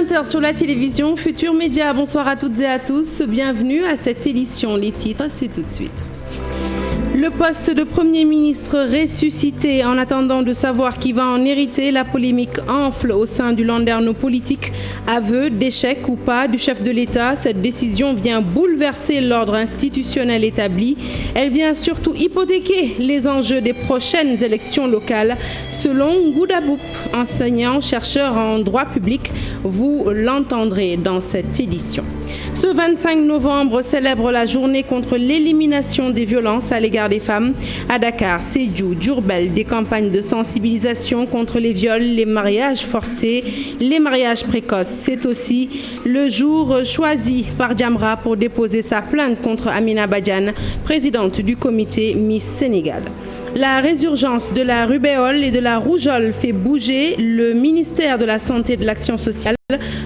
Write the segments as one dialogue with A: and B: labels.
A: 20h sur la télévision Futur Média. Bonsoir à toutes et à tous. Bienvenue à cette édition. Les titres, c'est tout de suite. Le poste de Premier ministre ressuscité. En attendant de savoir qui va en hériter, la polémique enfle au sein du landerneau politique. Aveu d'échec ou pas du chef de l'État, cette décision vient bouleverser l'ordre institutionnel établi. Elle vient surtout hypothéquer les enjeux des prochaines élections locales. Selon Gouda Boup, enseignant, chercheur en droit public, vous l'entendrez dans cette édition. Ce 25 novembre célèbre la journée contre l'élimination des violences à l'égard des femmes. À Dakar, Sédhiou, Diourbel, des campagnes de sensibilisation contre les viols, les mariages forcés, les mariages précoces. C'est aussi le jour choisi par Jamra pour déposer sa plainte contre Amina Badiane, présidente du comité Miss Sénégal. La résurgence de la rubéole et de la rougeole fait bouger le ministère de la Santé et de l'Action sociale.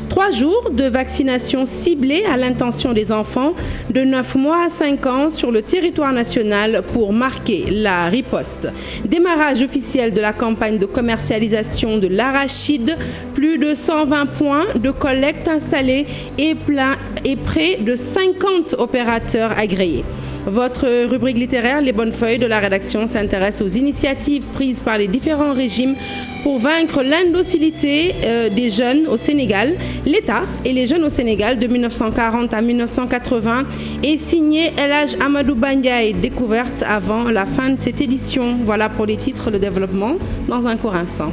A: 3 jours de vaccination ciblée à l'intention des enfants de 9 mois à 5 ans sur le territoire national pour marquer la riposte. Démarrage officiel de la campagne de commercialisation de l'arachide. Plus de 120 points de collecte installés et près de 50 opérateurs agréés. Votre rubrique littéraire, Les Bonnes Feuilles de la rédaction, s'intéresse aux initiatives prises par les différents régimes pour vaincre l'indocilité des jeunes au Sénégal. L'État et les jeunes au Sénégal de 1940 à 1980 est signé El Hadj Amadou Bandiaye, découverte avant la fin de cette édition. Voilà pour les titres, le développement dans un court instant.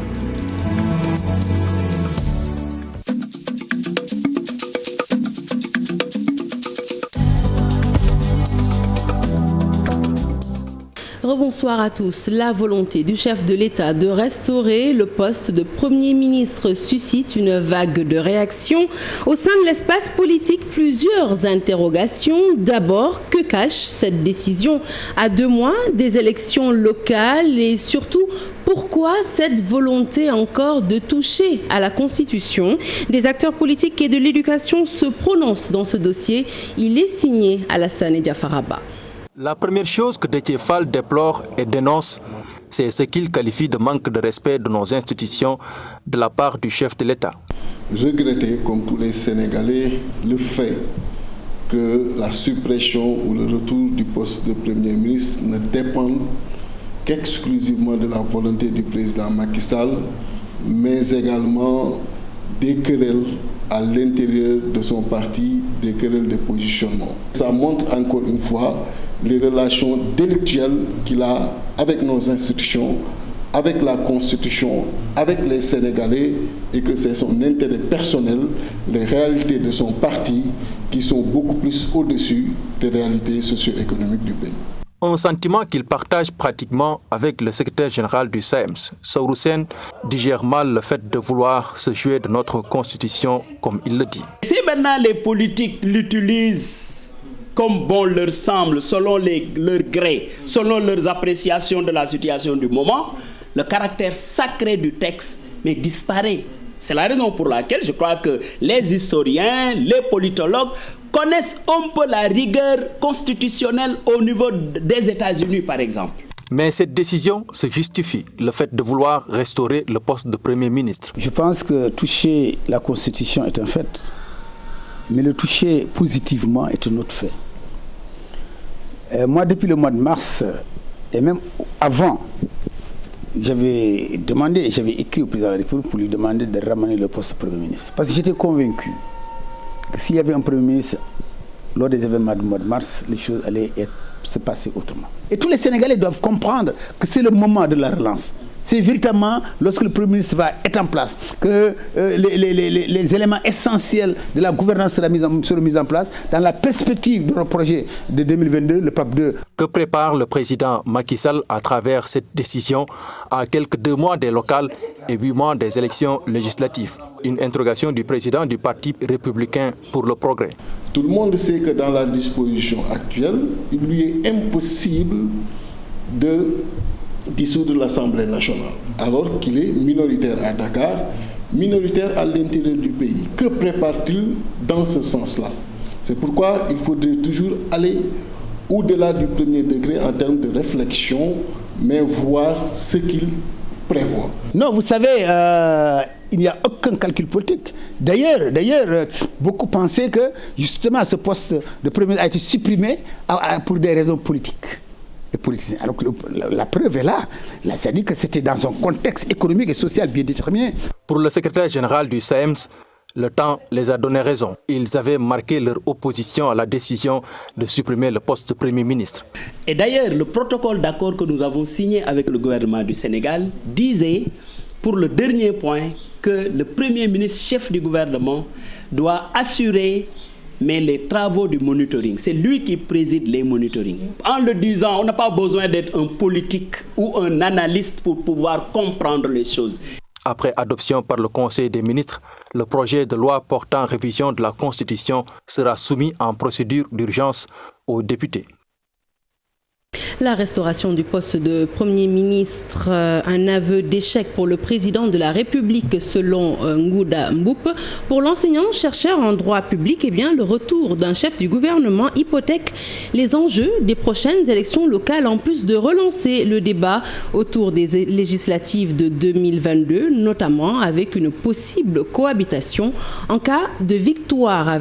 A: Rebonsoir à tous. La volonté du chef de l'État de restaurer le poste de Premier ministre suscite une vague de réactions. Au sein de l'espace politique, plusieurs interrogations. D'abord, que cache cette décision à 2 mois des élections locales et surtout, pourquoi cette volonté encore de toucher à la Constitution? Des acteurs politiques et de l'éducation se prononcent dans ce dossier. Il est signé Alassane Diafaraba.
B: La première chose que Déthié Fall déplore et dénonce, c'est ce qu'il qualifie de manque de respect de nos institutions de la part du chef de l'État.
C: Regretter, comme tous les Sénégalais, le fait que la suppression ou le retour du poste de Premier ministre ne dépendent qu'exclusivement de la volonté du président Macky Sall, mais également des querelles à l'intérieur de son parti, des querelles de positionnement. Ça montre encore une fois les relations délictuelles qu'il a avec nos institutions, avec la Constitution, avec les Sénégalais, et que c'est son intérêt personnel, les réalités de son parti, qui sont beaucoup plus au-dessus des réalités socio-économiques du pays.
B: Un sentiment qu'il partage pratiquement avec le secrétaire général du SAEMS. Saourou Sène digère mal le fait de vouloir se jouer de notre Constitution, comme il le dit.
D: Si maintenant les politiques l'utilisent comme bon leur semble, selon leur gré, selon leurs appréciations de la situation du moment, le caractère sacré du texte disparaît. C'est la raison pour laquelle je crois que les historiens, les politologues connaissent un peu la rigueur constitutionnelle au niveau des États-Unis, par exemple.
B: Mais cette décision se justifie, le fait de vouloir restaurer le poste de Premier ministre.
E: Je pense que toucher la Constitution est un fait, mais le toucher positivement est un autre fait. Moi, depuis le mois de mars, et même avant, j'avais demandé et j'avais écrit au président de la République pour lui demander de ramener le poste de Premier ministre. Parce que j'étais convaincu que s'il y avait un Premier ministre lors des événements du mois de mars, les choses allaient se passer autrement. Et tous les Sénégalais doivent comprendre que c'est le moment de la relance. C'est véritablement lorsque le Premier ministre va être en place que les éléments essentiels de la gouvernance seront mis en place dans la perspective de notre projet de 2022, le PAP 2.
B: Que prépare le président Macky Sall à travers cette décision à quelques 2 mois des locales et 8 mois des élections législatives? Une interrogation du président du Parti républicain pour le progrès.
C: Tout le monde sait que dans la disposition actuelle, il lui est impossible de dissoudre l'Assemblée nationale, alors qu'il est minoritaire à Dakar, minoritaire à l'intérieur du pays. Que prépare-t-il dans ce sens-là? C'est pourquoi il faudrait toujours aller au-delà du premier degré en termes de réflexion, mais voir ce qu'il prévoit.
E: Non, vous savez, il n'y a aucun calcul politique. D'ailleurs, beaucoup pensaient que justement ce poste de Premier ministre a été supprimé pour des raisons politiques et politiciennes. Alors que la preuve est là. C'est-à-dire que c'était dans un contexte économique et social bien déterminé.
B: Pour le secrétaire général du SAEMS, le temps les a donné raison. Ils avaient marqué leur opposition à la décision de supprimer le poste de Premier ministre.
D: Et d'ailleurs, le protocole d'accord que nous avons signé avec le gouvernement du Sénégal disait, pour le dernier point, que le Premier ministre, chef du gouvernement, doit assurer les travaux du monitoring. C'est lui qui préside les monitorings. En le disant, on n'a pas besoin d'être un politique ou un analyste pour pouvoir comprendre les choses.
B: Après adoption par le Conseil des ministres, le projet de loi portant révision de la Constitution sera soumis en procédure d'urgence aux députés.
A: La restauration du poste de Premier ministre, un aveu d'échec pour le président de la République selon Ngouda Mboup. Pour l'enseignant-chercheur en droit public, le retour d'un chef du gouvernement hypothèque les enjeux des prochaines élections locales, en plus de relancer le débat autour des législatives de 2022, notamment avec une possible cohabitation en cas de victoire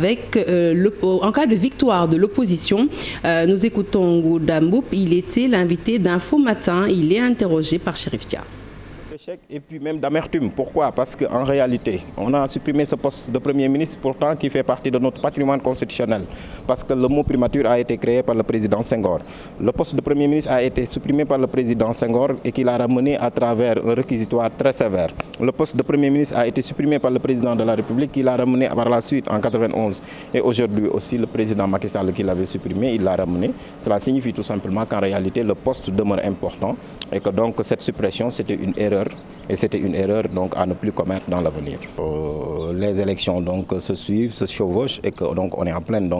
A: de l'opposition. Nous écoutons Ngouda Mboup. Il était l'invité d'Info Matin. Il est interrogé par Chérif Dia.
F: Et puis même d'amertume. Pourquoi? Parce qu'en réalité, on a supprimé ce poste de Premier ministre pourtant qui fait partie de notre patrimoine constitutionnel. Parce que le mot primature a été créé par le président Senghor. Le poste de Premier ministre a été supprimé par le président Senghor et qu'il a ramené à travers un réquisitoire très sévère. Le poste de Premier ministre a été supprimé par le président de la République qui l'a ramené par la suite en 91. Et aujourd'hui aussi, le président Macky Sall qui l'avait supprimé, il l'a ramené. Cela signifie tout simplement qu'en réalité, le poste demeure important et que donc cette suppression, c'était une erreur. Et c'était une erreur donc à ne plus commettre dans l'avenir. Les élections donc se suivent, se chevauchent et que donc on est en pleine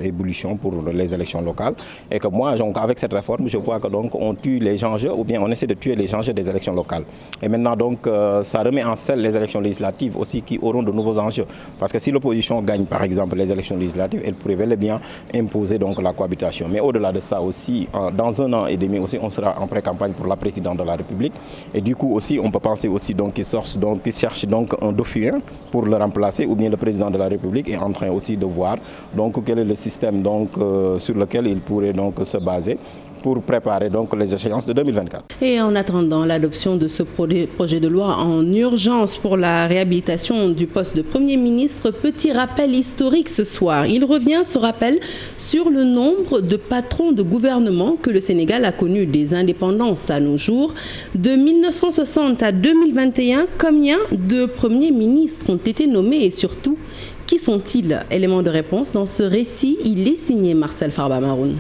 F: ébullition pour les élections locales. Et que moi donc avec cette réforme, je vois que donc on tue les enjeux ou bien on essaie de tuer les enjeux des élections locales. Et maintenant donc ça remet en selle les élections législatives aussi qui auront de nouveaux enjeux. Parce que si l'opposition gagne par exemple les élections législatives, elle pourrait bel et bien imposer donc la cohabitation. Mais au-delà de ça aussi, dans 1 an et demi aussi, on sera en pré-campagne pour la présidente de la République. Et du coup aussi on peut penser aussi donc qu'ils cherchent donc un dauphin pour le remplacer, ou bien le président de la République est en train aussi de voir donc quel est le système donc sur lequel il pourrait donc se baser pour préparer donc les échéances de 2024. Et
A: en attendant l'adoption de ce projet de loi en urgence pour la réhabilitation du poste de Premier ministre, petit rappel historique ce soir. Il revient, ce rappel, sur le nombre de patrons de gouvernement que le Sénégal a connu des indépendances à nos jours. De 1960 à 2021, combien de premiers ministres ont été nommés et surtout, qui sont-ils? Élément de réponse dans ce récit, il est signé Marcel Farba Maroun.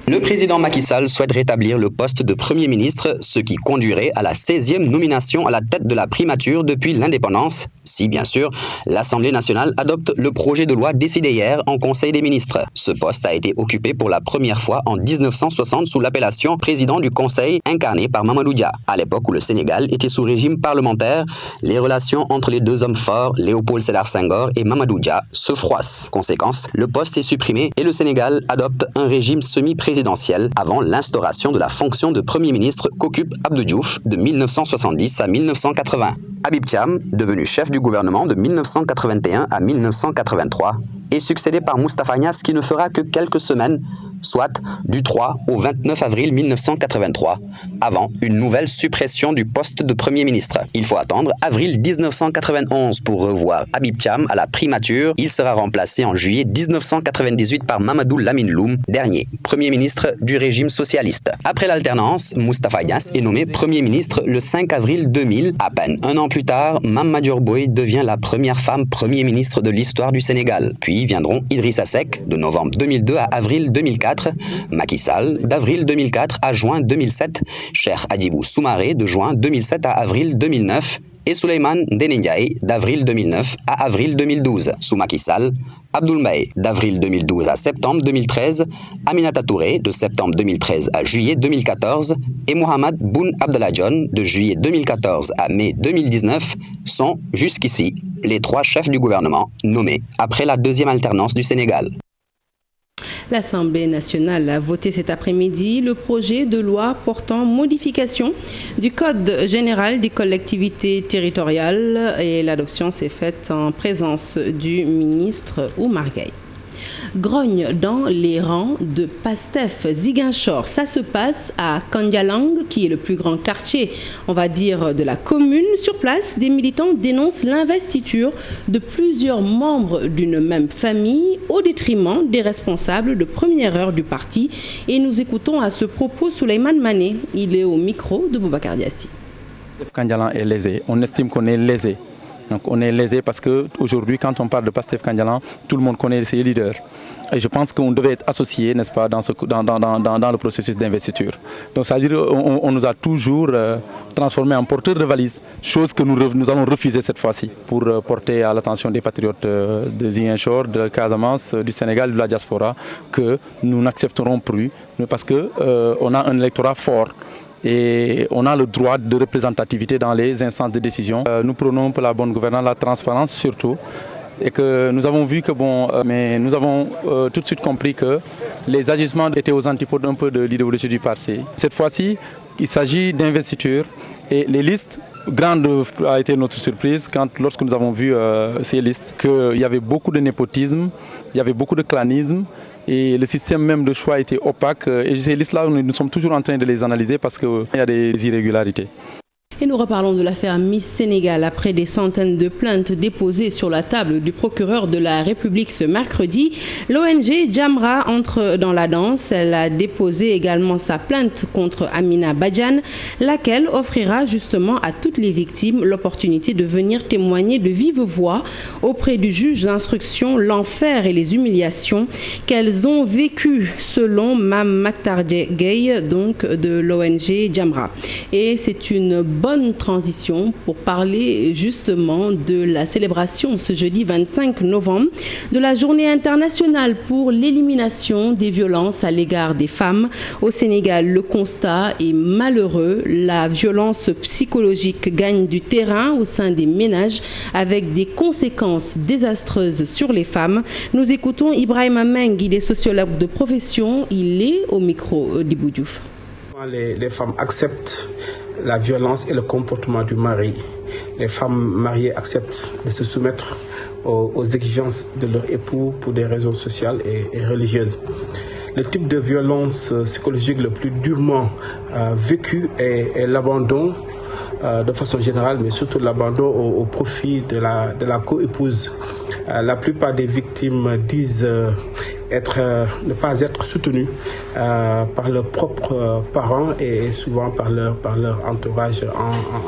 G: Le président Macky Sall souhaite rétablir le poste de Premier ministre, ce qui conduirait à la 16e nomination à la tête de la primature depuis l'indépendance, si bien sûr l'Assemblée nationale adopte le projet de loi décidé hier en Conseil des ministres. Ce poste a été occupé pour la première fois en 1960 sous l'appellation président du Conseil incarné par Mamadou Dia. À l'époque où le Sénégal était sous régime parlementaire, les relations entre les deux hommes forts, Léopold Sédar Senghor et Mamadou Dia, se froissent. Conséquence, le poste est supprimé et le Sénégal adopte un régime semi-présidentiel avant l'instauration de la fonction de Premier ministre qu'occupe Abdou Diouf de 1970 à 1980. Habib Thiam, devenu chef du gouvernement de 1981 à 1983, est succédé par Moustapha Niasse qui ne fera que quelques semaines, soit du 3 au 29 avril 1983, avant une nouvelle suppression du poste de Premier ministre. Il faut attendre avril 1991 pour revoir Habib Thiam à la primature. Il sera remplacé en juillet 1998 par Mamadou Lamine Loum, dernier Premier ministre du régime socialiste. Après l'alternance, Moustapha Niasse est nommé Premier ministre le 5 avril 2000. À peine un an plus tard, Mame Madior Boye devient la première femme Premier ministre de l'histoire du Sénégal. Puis viendront Idrissa Seck de novembre 2002 à avril 2004, Macky Sall d'avril 2004 à juin 2007, Cheikh Hadjibou Soumaré de juin 2007 à avril 2009 et Souleymane Ndéné Ndiaye d'avril 2009 à avril 2012. Sous Macky Sall, Abdoul Mbaye d'avril 2012 à septembre 2013, Aminata Touré de septembre 2013 à juillet 2014 et Mohamed Boun Abdallah Dionne de juillet 2014 à mai 2019 sont jusqu'ici les 3 chefs du gouvernement nommés après la 2e alternance du Sénégal.
A: L'Assemblée nationale a voté cet après-midi le projet de loi portant modification du Code général des collectivités territoriales et l'adoption s'est faite en présence du ministre Oumar Gueye. Grogne dans les rangs de Pastef Ziguinchor. Ça se passe à Kandialang, qui est le plus grand quartier, on va dire, de la commune. Sur place, des militants dénoncent l'investiture de plusieurs membres d'une même famille au détriment des responsables de première heure du parti. Et nous écoutons à ce propos Souleymane Mané. Il est au micro de Boubacar Diassi.
H: Kandialang est lésé. On estime qu'on est lésé. Donc on est lésé parce qu'aujourd'hui, quand on parle de Pastef Kandialang, tout le monde connaît ses leaders. Et je pense qu'on devait être associé, n'est-ce pas, dans le processus d'investiture. Donc ça veut dire qu'on nous a toujours transformés en porteurs de valises, chose que nous allons refuser cette fois-ci pour porter à l'attention des patriotes de Ziguinchor, de Casamance, du Sénégal, de la diaspora, que nous n'accepterons plus parce qu'on a un électorat fort. Et on a le droit de représentativité dans les instances de décision. Nous prônons pour la bonne gouvernance, la transparence surtout. Et que nous avons vu que mais nous avons tout de suite compris que les agissements étaient aux antipodes un peu de l'idéologie du parti. Cette fois-ci, il s'agit d'investiture et les listes, grande a été notre surprise lorsque nous avons vu ces listes, qu'il y avait beaucoup de népotisme, il y avait beaucoup de clanisme. Et le système même de choix était opaque. Et ces listes-là, nous sommes toujours en train de les analyser parce qu'il y a des irrégularités.
A: Et nous reparlons de l'affaire Miss Sénégal après des centaines de plaintes déposées sur la table du procureur de la République ce mercredi. L'ONG Jamra entre dans la danse. Elle a déposé également sa plainte contre Amina Badiane, laquelle offrira justement à toutes les victimes l'opportunité de venir témoigner de vive voix auprès du juge d'instruction l'enfer et les humiliations qu'elles ont vécues, selon Mme Maktar Gueye, donc de l'ONG Jamra. Et c'est une bonne transition pour parler justement de la célébration ce jeudi 25 novembre de la journée internationale pour l'élimination des violences à l'égard des femmes. Au Sénégal, le constat est malheureux. La violence psychologique gagne du terrain au sein des ménages avec des conséquences désastreuses sur les femmes. Nous écoutons Ibrahima Meng, il est sociologue de profession. Il est au micro d'Ibou Diouf.
I: Les femmes acceptent la violence et le comportement du mari. Les femmes mariées acceptent de se soumettre aux exigences de leur époux pour des raisons sociales et religieuses. Le type de violence psychologique le plus durement vécu est l'abandon de façon générale, mais surtout l'abandon au profit de la coépouse. La plupart des victimes disent ne pas être soutenues par leurs propres parents et souvent par leur entourage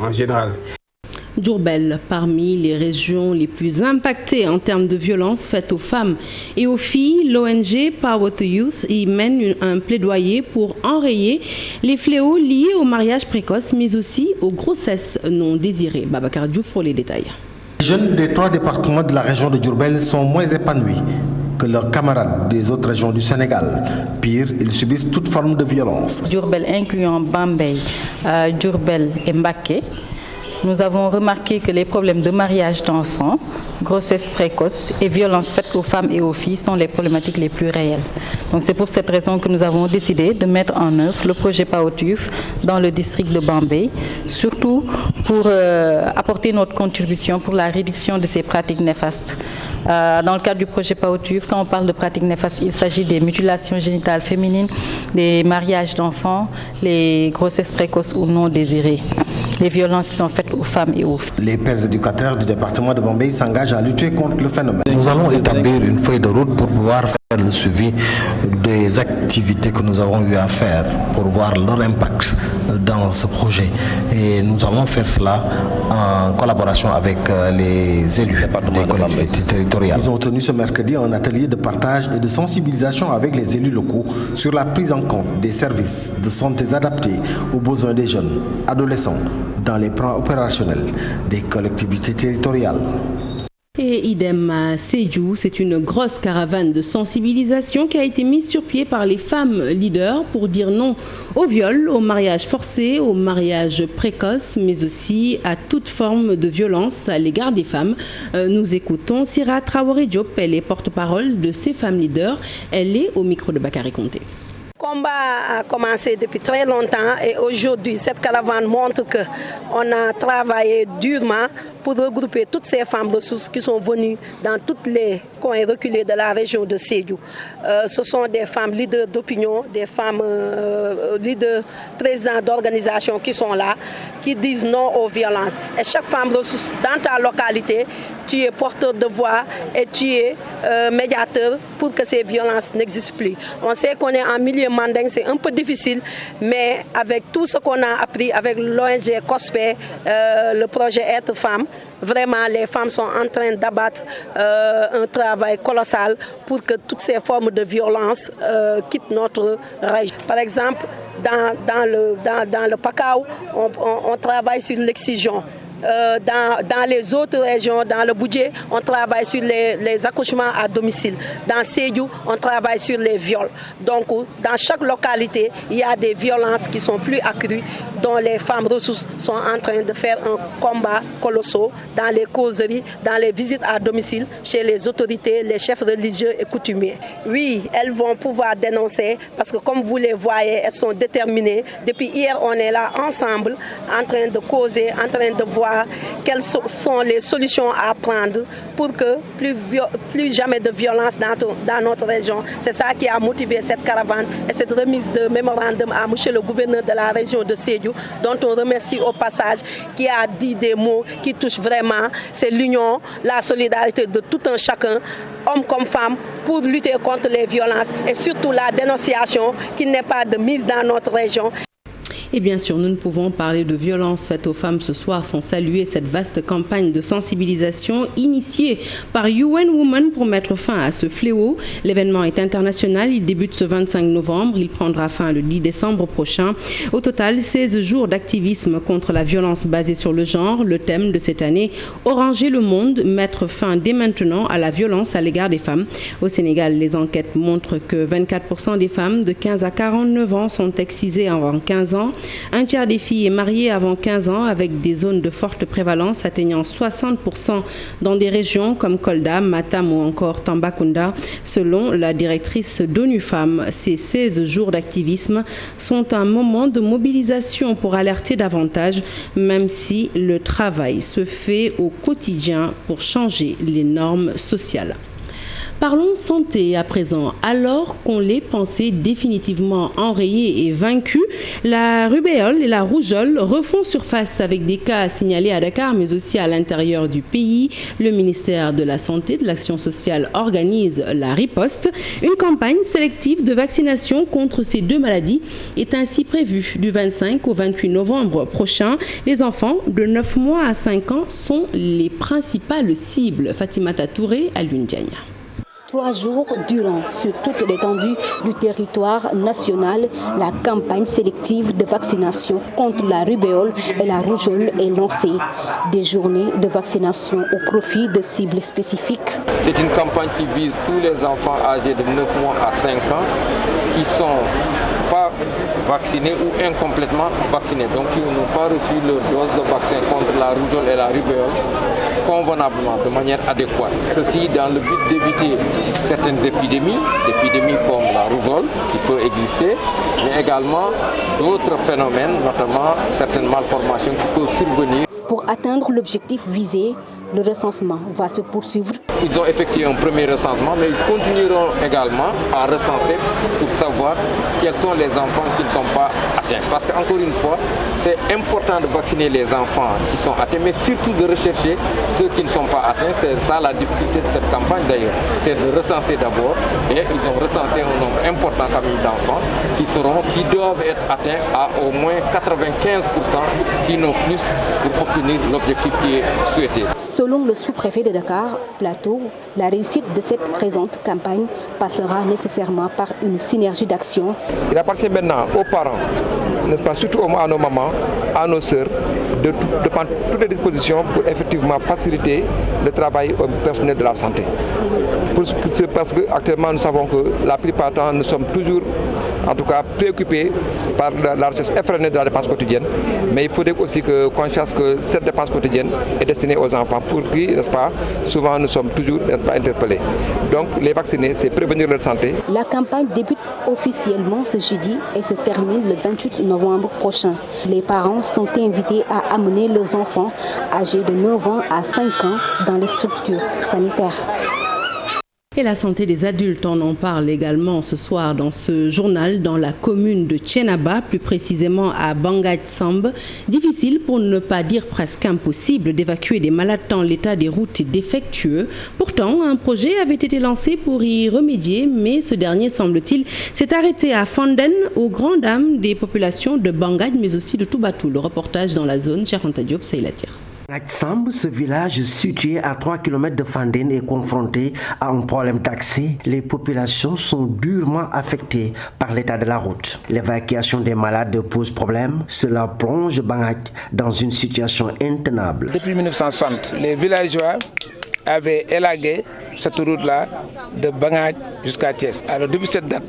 I: en général.
A: Diourbel, parmi les régions les plus impactées en termes de violences faites aux femmes et aux filles, l'ONG Power to Youth y mène un plaidoyer pour enrayer les fléaux liés au mariage précoce, mais aussi aux grossesses non désirées. Babacar Diouf pour les détails.
J: Les jeunes des 3 départements de la région de Diourbel sont moins épanouis que leurs camarades des autres régions du Sénégal. Pire, ils subissent toute forme de violence.
K: Diourbel incluant Bambey, Diourbel et Mbacké, nous avons remarqué que les problèmes de mariage d'enfants, grossesse précoce et violences faites aux femmes et aux filles sont les problématiques les plus réelles. Donc c'est pour cette raison que nous avons décidé de mettre en œuvre le projet Power to Youth dans le district de Bambey, surtout pour apporter notre contribution pour la réduction de ces pratiques néfastes. Dans le cadre du projet Power to Youth, quand on parle de pratiques néfastes, il s'agit des mutilations génitales féminines, des mariages d'enfants, les grossesses précoces ou non désirées, les violences qui sont faites aux femmes et aux filles.
J: Les pères éducateurs du département de Bambey s'engagent à lutter contre le phénomène. Nous allons établir une feuille de route pour pouvoir faire le suivi des activités que nous avons eu à faire pour voir leur impact dans ce projet. Et nous allons faire cela en collaboration avec les élus des collectivités territoriales. Nous avons tenu ce mercredi un atelier de partage et de sensibilisation avec les élus locaux sur la prise en compte des services de santé adaptés aux besoins des jeunes, adolescents, dans les plans opérationnels des collectivités territoriales.
A: Et idem à Sédhiou, c'est une grosse caravane de sensibilisation qui a été mise sur pied par les femmes leaders pour dire non au viol, au mariage forcé, au mariage précoce, mais aussi à toute forme de violence à l'égard des femmes. Nous écoutons Sira Traoré Diop, elle est porte-parole de ces femmes leaders. Elle est au micro de Bakary Konté.
L: Le combat a commencé depuis très longtemps et aujourd'hui, cette caravane montre qu'on a travaillé durement pour regrouper toutes ces femmes ressources qui sont venues dans tous les coins reculés de la région de Sédhiou. Ce sont des femmes leaders d'opinion, des femmes leaders, présidents d'organisations qui sont là, qui disent non aux violences. Et chaque femme ressource dans ta localité, tu es porteur de voix et tu es médiateur pour que ces violences n'existent plus. On sait qu'on est en milieu mandingue, c'est un peu difficile, mais avec tout ce qu'on a appris avec l'ONG COSPE, le projet Être Femme, vraiment les femmes sont en train d'abattre un travail colossal pour que toutes ces formes de violence quittent notre région. Par exemple, dans le Pakao, on travaille sur l'excision. Dans les autres régions, dans le Boudjé, on travaille sur les accouchements à domicile. Dans Sédhiou, on travaille sur les viols. Donc, dans chaque localité, il y a des violences qui sont plus accrues, dont les femmes ressources sont en train de faire un combat colossal dans les causeries, dans les visites à domicile, chez les autorités, les chefs religieux et coutumiers. Oui, elles vont pouvoir dénoncer parce que comme vous les voyez, elles sont déterminées. Depuis hier, on est là ensemble, en train de causer, en train de voir quelles sont les solutions à prendre pour que plus jamais de violence dans notre région. C'est ça qui a motivé cette caravane et cette remise de mémorandum à monsieur le gouverneur de la région de Sédhiou, dont on remercie au passage, qui a dit des mots qui touchent vraiment. C'est l'union, la solidarité de tout un chacun, hommes comme femmes, pour lutter contre les violences et surtout la dénonciation qu'il n'y ait pas de mise dans notre région.
A: Et bien sûr, nous ne pouvons parler de violences faites aux femmes ce soir sans saluer cette vaste campagne de sensibilisation initiée par UN Women pour mettre fin à ce fléau. L'événement est international, il débute ce 25 novembre, il prendra fin le 10 décembre prochain. Au total, 16 jours d'activisme contre la violence basée sur le genre. Le thème de cette année, Oranger le monde, mettre fin dès maintenant à la violence à l'égard des femmes. Au Sénégal, les enquêtes montrent que 24% des femmes de 15 à 49 ans sont excisées avant 15 ans. Un tiers des filles est mariée avant 15 ans avec des zones de forte prévalence atteignant 60% dans des régions comme Kolda, Matam ou encore Tambacounda. Selon la directrice d'ONU Femmes, ces 16 jours d'activisme sont un moment de mobilisation pour alerter davantage, même si le travail se fait au quotidien pour changer les normes sociales. Parlons santé à présent. Alors qu'on les pensait définitivement enrayées et vaincues, la rubéole et la rougeole refont surface avec des cas signalés à Dakar, mais aussi à l'intérieur du pays. Le ministère de la Santé et de l'Action sociale organise la riposte. Une campagne sélective de vaccination contre ces deux maladies est ainsi prévue du 25 au 28 novembre prochain. Les enfants de 9 mois à 5 ans sont les principales cibles. Fatimata Touré à Lundiagne.
M: 3 jours durant, sur toute l'étendue du territoire national, la campagne sélective de vaccination contre la rubéole et la rougeole est lancée. Des journées de vaccination au profit de cibles spécifiques.
N: C'est une campagne qui vise tous les enfants âgés de 9 mois à 5 ans qui ne sont pas vaccinés ou incomplètement vaccinés, donc qui n'ont pas reçu leur dose de vaccin contre la rougeole et la rubéole convenablement, de manière adéquate. Ceci dans le but d'éviter certaines épidémies comme la rougeole qui peut exister, mais également d'autres phénomènes, notamment certaines malformations qui peuvent survenir.
M: Pour atteindre l'objectif visé, le recensement va se poursuivre.
N: Ils ont effectué un premier recensement, mais ils continueront également à recenser pour savoir quels sont les enfants qui ne sont pas atteints. Parce qu'encore une fois, c'est important de vacciner les enfants qui sont atteints, mais surtout de rechercher ceux qui ne sont pas atteints. C'est ça la difficulté de cette campagne d'ailleurs. C'est de recenser d'abord, et ils ont recensé un nombre important d'enfants qui doivent être atteints à au moins 95%, sinon plus, pour obtenir l'objectif qui est souhaité.
M: Selon le sous-préfet de Dakar Plateau, la réussite de cette présente campagne passera nécessairement par une synergie d'action.
N: Il appartient maintenant aux parents, n'est-ce pas, surtout à nos mamans, à nos sœurs, de prendre toutes les dispositions pour effectivement faciliter le travail au personnel de la santé. Parce qu'actuellement nous savons que la plupart du temps nous sommes toujours en tout cas préoccupés par la recherche effrénée de la dépense quotidienne, mais il faudrait aussi qu'on sache que cette dépense quotidienne est destinée aux enfants pour qui, n'est-ce pas, souvent nous sommes toujours interpellés. Donc les vacciner, c'est prévenir leur santé.
M: La campagne débute officiellement ce jeudi et se termine le 28 novembre prochain. Les parents sont invités à amener leurs enfants âgés de 9 ans à 5 ans dans les structures sanitaires.
A: Et la santé des adultes, on en parle également ce soir dans ce journal dans la commune de Thiénaba, plus précisément à Bangadj-Samb. Difficile, pour ne pas dire presque impossible, d'évacuer des malades tant l'état des routes est défectueux. Pourtant, un projet avait été lancé pour y remédier, mais ce dernier, semble-t-il, s'est arrêté à Fanden, aux grandes dames des populations de Bangadj, mais aussi de Toubatou. Le reportage dans la zone, Cheikh Anta Diop, Seylatir.
O: Bangadj-Samb, ce village situé à 3 km de Fanden est confronté à un problème d'accès. Les populations sont durement affectées par l'état de la route. L'évacuation des malades pose problème. Cela plonge Bangadj dans une situation intenable.
P: Depuis 1960, les villageois avaient élagué cette route-là de Bangadj jusqu'à Thiès. Alors depuis cette date,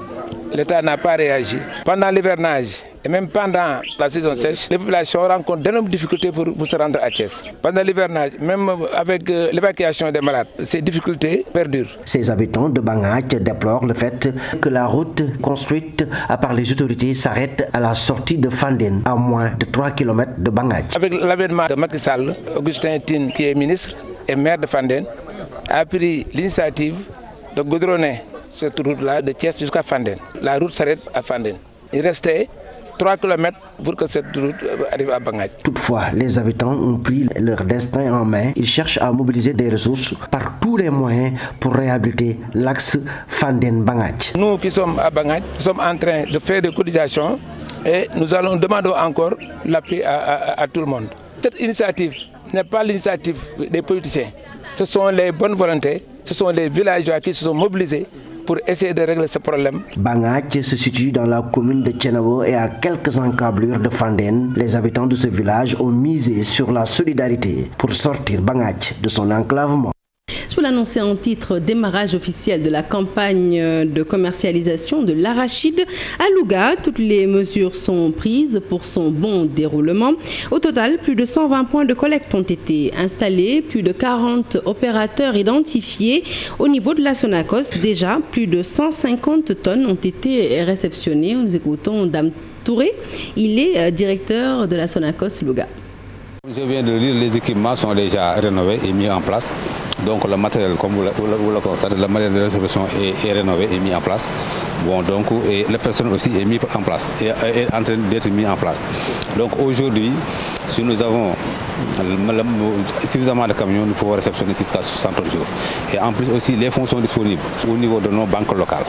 P: l'État n'a pas réagi. Pendant l'hivernage et même pendant la saison sèche, les populations rencontrent d'énormes difficultés pour se rendre à Thiès. Pendant l'hivernage, même avec l'évacuation des malades, ces difficultés perdurent.
O: Ces habitants de Bangadj déplorent le fait que la route construite par les autorités s'arrête à la sortie de Fanden, à moins de 3 km de Bangadj.
P: Avec l'avènement de Macky Sall, Augustin Tine, qui est ministre et maire de Fanden, a pris l'initiative de goudronner cette route-là de Thiès jusqu'à Fanden. La route s'arrête à Fanden. Il restait 3 km pour que cette route arrive à Bangadj.
O: Toutefois, les habitants ont pris leur destin en main. Ils cherchent à mobiliser des ressources par tous les moyens pour réhabiliter l'axe Fanden-Bangadj.
P: Nous qui sommes à Bangadj, nous sommes en train de faire des cotisations et nous allons demander encore l'appui à tout le monde. Cette initiative n'est pas l'initiative des politiciens. Ce sont les bonnes volontés, ce sont les villageois qui se sont mobilisés pour essayer de régler ce problème.
O: Bangadj se situe dans la commune de Thiénaba et à quelques encablures de Fanden. Les habitants de ce village ont misé sur la solidarité pour sortir Bangadj de son enclavement.
A: Je vous l'annoncer en titre, démarrage officiel de la campagne de commercialisation de l'arachide à Louga. Toutes les mesures sont prises pour son bon déroulement. Au total, plus de 120 points de collecte ont été installés, plus de 40 opérateurs identifiés. Au niveau de la Sonacos, déjà, plus de 150 tonnes ont été réceptionnées. Nous écoutons Dame Touré, il est directeur de la Sonacos Louga.
Q: Je viens de dire, les équipements sont déjà rénovés et mis en place. Donc le matériel, comme vous le constatez, le matériel de réception est rénové et mis en place. Bon, donc, et le personnel aussi est mis en place, et est en train d'être mis en place. Donc aujourd'hui, si nous avons suffisamment de camions, nous pouvons réceptionner jusqu'à 60 jours. Et en plus aussi, les fonds sont disponibles au niveau de nos banques locales.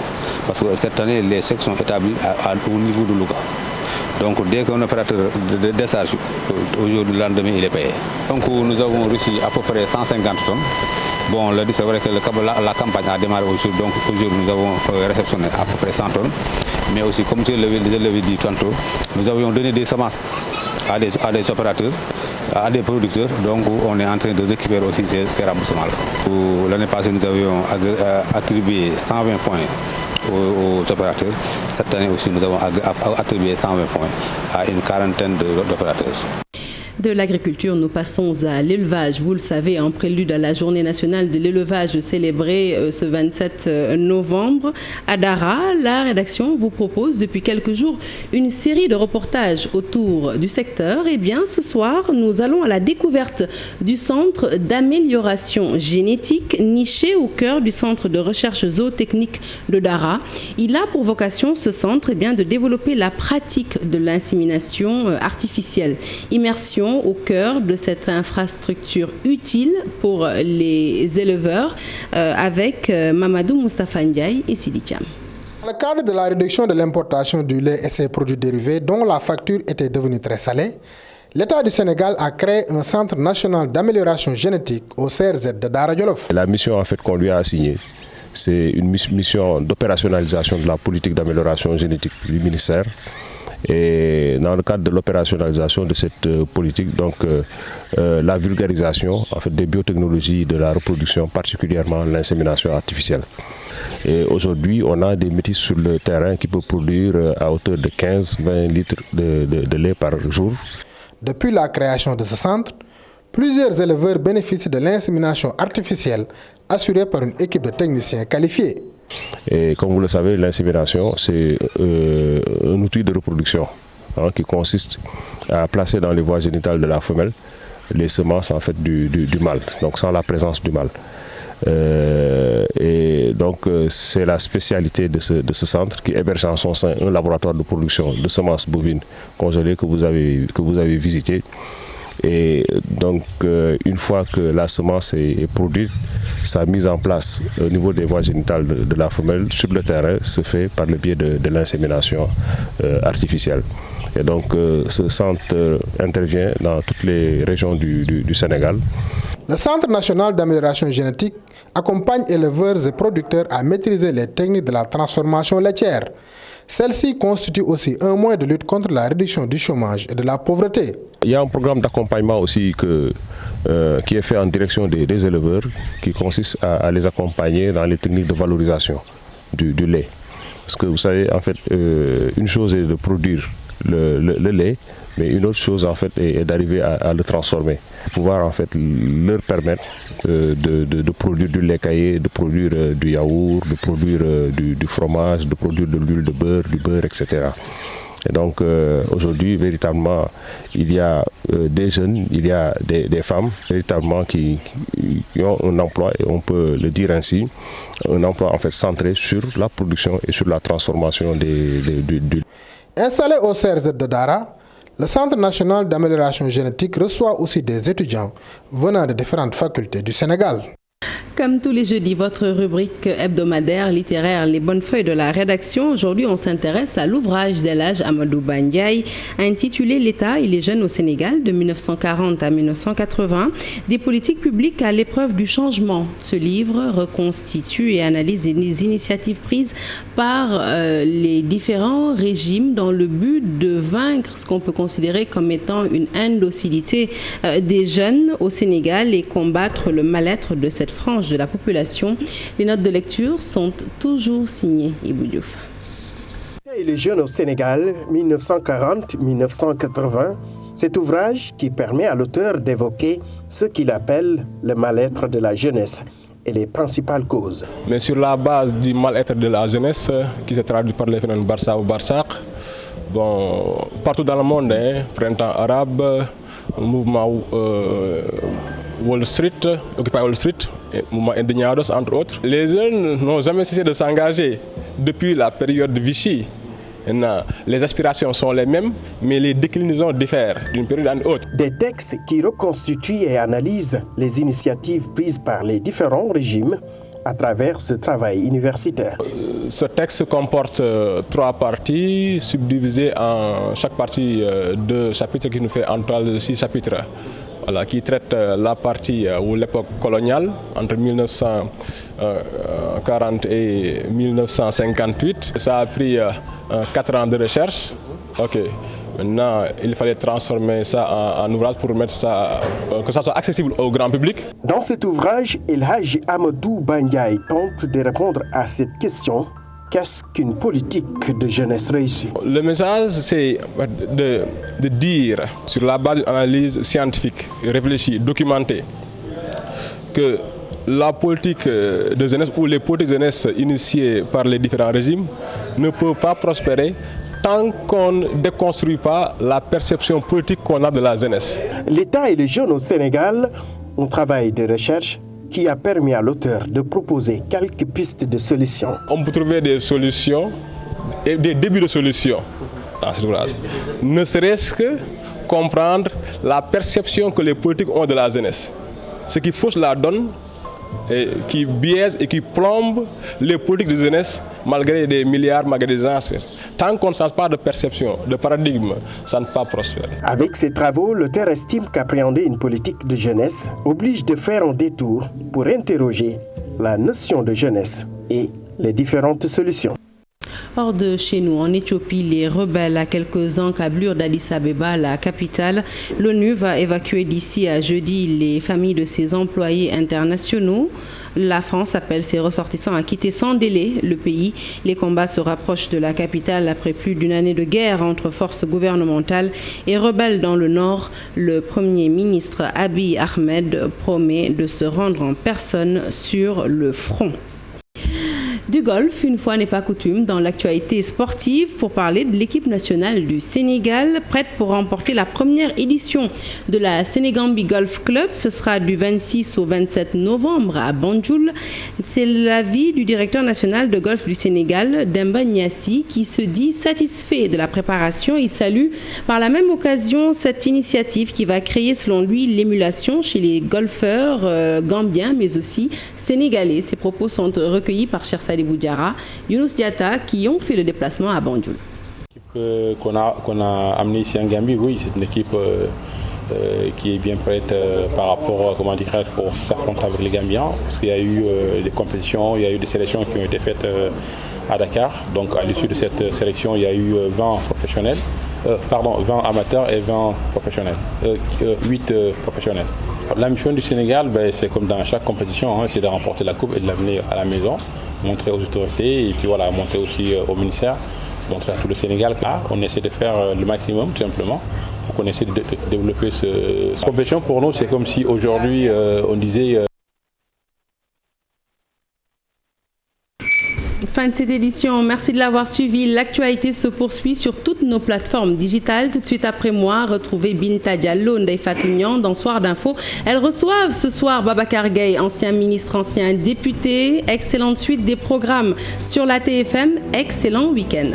Q: Parce que cette année, les chèques sont établis au niveau de Louga. Donc dès qu'un opérateur de décharge, aujourd'hui, le lendemain, il est payé. Donc nous avons reçu à peu près 150 tonnes. Bon, c'est vrai que la campagne a démarré aujourd'hui, donc aujourd'hui nous avons réceptionné à peu près 100 tonnes. Mais aussi, comme je l'avais dit tantôt, nous avions donné des semences à des opérateurs, à des producteurs, donc on est en train de récupérer aussi ces remboursements-là. L'année passée, nous avions attribué 120 points aux opérateurs. Cette année aussi, nous avons attribué 120 points à une quarantaine d'opérateurs.
A: De l'agriculture, nous passons à l'élevage. Vous le savez, en prélude à la journée nationale de l'élevage célébrée ce 27 novembre à Dara, la rédaction vous propose depuis quelques jours une série de reportages autour du secteur. Et bien, ce soir, nous allons à la découverte du centre d'amélioration génétique niché au cœur du centre de recherche zootechnique de Dara. Il a pour vocation, ce centre, de développer la pratique de l'insémination artificielle. Immersion au cœur de cette infrastructure utile pour les éleveurs avec Mamadou Moustapha Ndiaye et Sidi Thiam.
R: Dans le cadre de la réduction de l'importation du lait et ses produits dérivés dont la facture était devenue très salée, L'État du Sénégal a créé un centre national d'amélioration génétique au CRZ de Dara Djolof.
S: La mission en fait qu'on lui a assignée, c'est une mission d'opérationnalisation de la politique d'amélioration génétique du ministère. Et dans le cadre de l'opérationnalisation de cette politique, donc la vulgarisation en fait, des biotechnologies de la reproduction, particulièrement l'insémination artificielle. Et aujourd'hui, on a des métis sur le terrain qui peuvent produire à hauteur de 15-20 litres de lait par jour.
R: Depuis la création de ce centre, plusieurs éleveurs bénéficient de l'insémination artificielle assurée par une équipe de techniciens qualifiés.
S: Et comme vous le savez, l'insémination, c'est un outil de reproduction qui consiste à placer dans les voies génitales de la femelle les semences en fait, du mâle, donc sans la présence du mâle. Et donc c'est la spécialité de ce centre qui héberge en son sein un laboratoire de production de semences bovines congelées que vous avez visité. Et donc une fois que la semence est produite, sa mise en place au niveau des voies génitales de la femelle sur le terrain se fait par le biais de l'insémination artificielle. Et donc ce centre intervient dans toutes les régions du Sénégal.
R: Le Centre national d'amélioration génétique accompagne éleveurs et producteurs à maîtriser les techniques de la transformation laitière. Celle-ci constitue aussi un moyen de lutte contre la réduction du chômage et de la pauvreté.
S: Il y a un programme d'accompagnement aussi qui est fait en direction des éleveurs, qui consiste à les accompagner dans les techniques de valorisation du lait. Parce que vous savez, en fait, une chose est de produire le lait, mais une autre chose en fait est d'arriver à le transformer, pouvoir en fait leur permettre de produire du lait caillé, de produire du yaourt, de produire du fromage, de produire de l'huile de beurre, du beurre, etc. Et donc aujourd'hui, véritablement, il y a des jeunes, il y a des femmes véritablement qui ont un emploi, et on peut le dire ainsi, un emploi en fait centré sur la production et sur la transformation du.
R: Installé au CRZ de Dara, le Centre national d'amélioration génétique reçoit aussi des étudiants venant de différentes facultés du Sénégal.
A: Comme tous les jeudis, votre rubrique hebdomadaire littéraire Les Bonnes Feuilles de la rédaction. Aujourd'hui, on s'intéresse à l'ouvrage d'El Hadj Amadou Ba Ndiaye intitulé L'État et les jeunes au Sénégal de 1940 à 1980, des politiques publiques à l'épreuve du changement. Ce livre reconstitue et analyse les initiatives prises par les différents régimes dans le but de vaincre ce qu'on peut considérer comme étant une indocilité des jeunes au Sénégal et combattre le mal-être de cette frange de la population. Les notes de lecture sont toujours signées Ibou Diouf.
T: Et les jeunes au Sénégal, 1940-1980, cet ouvrage qui permet à l'auteur d'évoquer ce qu'il appelle le mal-être de la jeunesse et les principales causes.
U: Mais sur la base du mal-être de la jeunesse, qui se traduit par les phénomènes Barça ou Barsaq, bon, partout dans le monde, printemps arabe, mouvement Wall Street, Occupy Wall Street, mouvement Indignados, entre autres. Les jeunes n'ont jamais cessé de s'engager depuis la période de Vichy. Les aspirations sont les mêmes, mais les déclinaisons diffèrent d'une période à une autre.
T: Des textes qui reconstituent et analysent les initiatives prises par les différents régimes à travers ce travail universitaire.
U: Ce texte comporte 3 parties, subdivisées en chaque partie 2 chapitres, qui nous fait en total 6 chapitres. Voilà, qui traite la partie ou l'époque coloniale entre 1940 et 1958. Ça a pris 4 ans de recherche. Ok. Maintenant, il fallait transformer ça en ouvrage pour mettre ça, que ça soit accessible au grand public.
T: Dans cet ouvrage, El Hadj Amadou Ba Ndiaye tente de répondre à cette question. Qu'est-ce qu'une politique de jeunesse réussie?
U: Le message, c'est de dire, sur la base d'une analyse scientifique, réfléchie, documentée, que la politique de jeunesse ou les politiques de jeunesse initiées par les différents régimes ne peuvent pas prospérer tant qu'on ne déconstruit pas la perception politique qu'on a de la jeunesse.
T: L'État et les jeunes au Sénégal, un travail de recherche qui a permis à l'auteur de proposer quelques pistes de solutions.
U: On peut trouver des solutions et des débuts de solutions dans cet ouvrage. Ne serait-ce que comprendre la perception que les politiques ont de la jeunesse. Ce qui fausse la donne, et qui biaise et qui plombe les politiques de jeunesse malgré des milliards, malgré des gens. Tant qu'on ne change pas de perception, de paradigme, ça ne peut pas prospérer.
T: Avec ses travaux, l'auteur estime qu'appréhender une politique de jeunesse oblige de faire un détour pour interroger la notion de jeunesse et les différentes solutions.
A: Hors de chez nous, en Éthiopie, les rebelles à quelques encablures d'Addis Abeba, la capitale. L'ONU va évacuer d'ici à jeudi les familles de ses employés internationaux. La France appelle ses ressortissants à quitter sans délai le pays. Les combats se rapprochent de la capitale après plus d'une année de guerre entre forces gouvernementales et rebelles dans le nord. Le Premier ministre Abiy Ahmed promet de se rendre en personne sur le front. Du golf, une fois n'est pas coutume, dans l'actualité sportive pour parler de l'équipe nationale du Sénégal, prête pour remporter la première édition de la Sénégambie Golf Club. Ce sera du 26 au 27 novembre à Banjul. C'est l'avis du directeur national de golf du Sénégal, Demba Niassi, qui se dit satisfait de la préparation. Il salue par la même occasion cette initiative qui va créer, selon lui, l'émulation chez les golfeurs gambiens, mais aussi sénégalais. Ces propos sont recueillis par Cher Sadibou Diarra, Younous Diatta, qui ont fait le déplacement à Banjul.
C: L'équipe qu'on a amenée ici en Gambie, oui, c'est une équipe qui est bien prête par rapport, pour s'affronter avec les Gambiens, parce qu'il y a eu des compétitions, il y a eu des sélections qui ont été faites à Dakar. Donc à l'issue de cette sélection, il y a eu 20 professionnels, 20 amateurs et 20 professionnels, 8 professionnels. La mission du Sénégal, c'est comme dans chaque compétition, c'est de remporter la coupe et de l'amener à la maison, montrer aux autorités et puis voilà, montrer aussi au ministère, montrer à tout le Sénégal. Là, on essaie de faire le maximum tout simplement pour qu'on essaie de développer cette compétition. Pour nous, c'est comme si aujourd'hui on disait...
A: Fin de cette édition, merci de l'avoir suivi. L'actualité se poursuit sur toutes nos plateformes digitales. Tout de suite après moi, retrouvez Binta Diallo, Ndeye Fatou Niang dans Soir d'Info. Elles reçoivent ce soir Babacar Gueye, ancien ministre, ancien député. Excellente suite des programmes sur la TFM. Excellent week-end.